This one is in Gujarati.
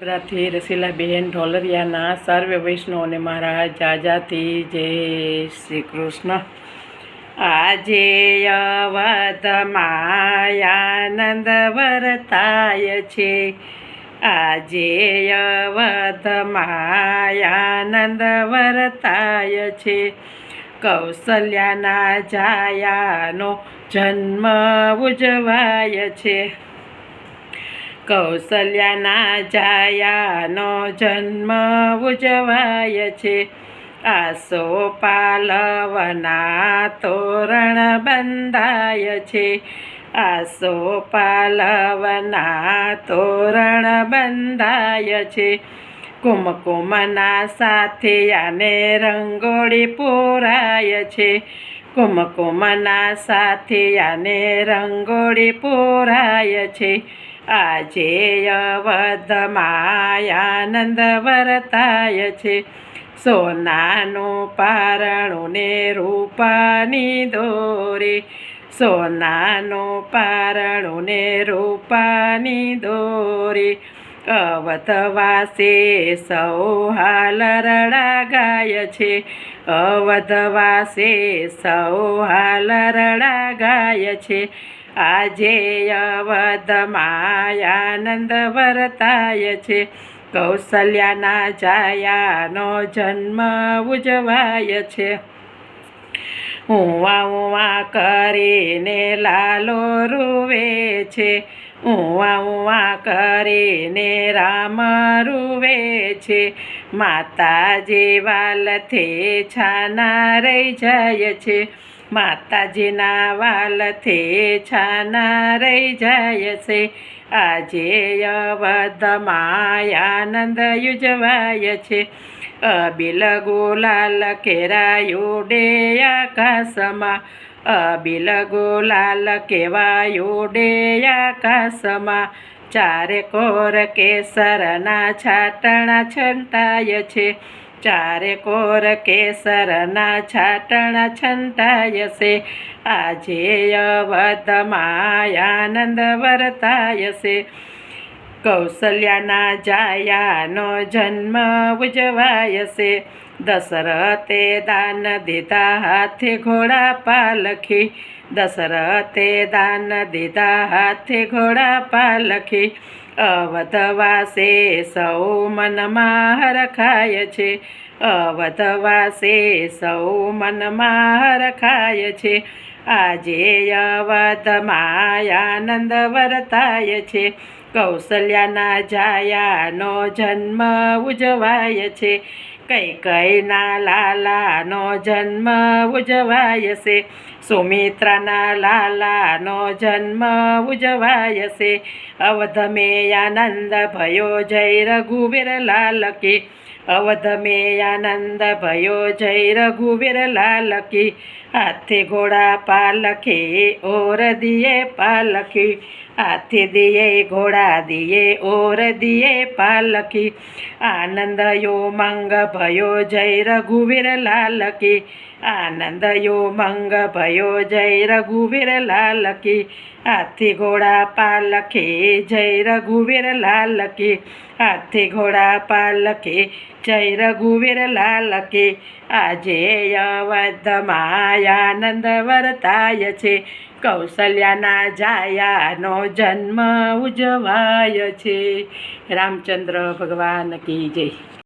થી રસીલાબેન ઢોલરિયાના સર્વે વૈષ્ણવને મારા જાજાથી જય શ્રી કૃષ્ણ। આજે અવધમાં આનંદ વર્તાય છે, આજે અવધમાં આનંદ વર્તાય છે। કૌશલ્યાના જાયાનો જન્મ ઉજવાય છે, કૌશલ્યાના જાયાનો જન્મ ઉજવાય છે। આસો પાલવના તોરણ બંધાય છે, આસો પાલવના તોરણ બંધાય છે। કુમકુમના સાથે આને રંગોળી પૂરાય છે, કુમકુમના સાથે આને રંગોળી પૂરાય છે। આજે અવધમાં આનંદ વર્તાય છે, સોનાનું પારણું ને રૂપાની દોરી, સોનાનું પારણું ને રૂપાની દોરી। અવધવાસે સૌ હાલરડા ગાય છે, અવધવાસે સૌ હાલરડા ગાય છે। આજે અવધમાં આનંદ વર્તાય છે, કૌશલ્યાના જાયાનો જન્મ ઉજવાય છે। ઉવા ઉવા કરીને લાલો રૂવે છે, ઉવા ઉવા કરીને રામ રૂવે છે। માતાજી વાલથે છાના રહી જાય છે, માતાજીના વાલથે છાના રહી જાય છે। આજે અવધમાં આનંદ ઉજવાય છે, અબીલ ગુલાલ કેરાયું ડે આકાશમાં, અબીલ ગુલાલ કેવાયું ડે આકાશમાં। ચારે કોર કેસરના છાટણા છંટાય છે, ચારે કોર કેસરના છાટણા છંટાય છે। આજે અવધમાં આનંદ વર્તાય છે, કૌશલ્યાના જાયાનો જન્મ ઉજવાય છે। દશરથે દાન દીધા હાથે ઘોડા પાલખી, દશરથે દાન દીધા હાથે ઘોડા પાલખી। અવધવાસે સૌ મનમાં હરખાય છે, અવધવાસે સૌ મનમાં હરખાય છે। આજે અવધમાં આનંદ વર્તાય છે, કૌશલ્યાના જાયાનો જન્મ ઉજવાય છે। કૈકેયીના લાલાનો જન્મ ઉજવાય છે, સુમિત્રાના લાલાનો જન્મ ઉજવાય છે। અવધ મેં આનંદ ભયો જય રઘુવીર લાલ કી, અવધ મેં આનંદ ભયો જય રઘુવીર લાલ કી। હાથે ઘોડા પાલખે ઓર દિયે પાલખી, હાથે દિયે ઘોડા દિયે ઓર દિયે પાલખી। આનંદ ઉમંગ ભયો જય રઘુવીર લાલ કી, આનંદ ઉમંગ ભયો જય રઘુવીર લાલ કી। હાથી ઘોડા પાલખે જય રઘુવીર લાલ કી, હાથી ઘોડા પાલખે જય રઘુવીર લાલ કી। આજે અવધમાં આનંદ વર્તાય છે, કૌશલ્યાના જાયાનો જન્મ ઉજવાય છે। રામચંદ્ર ભગવાન કી જય।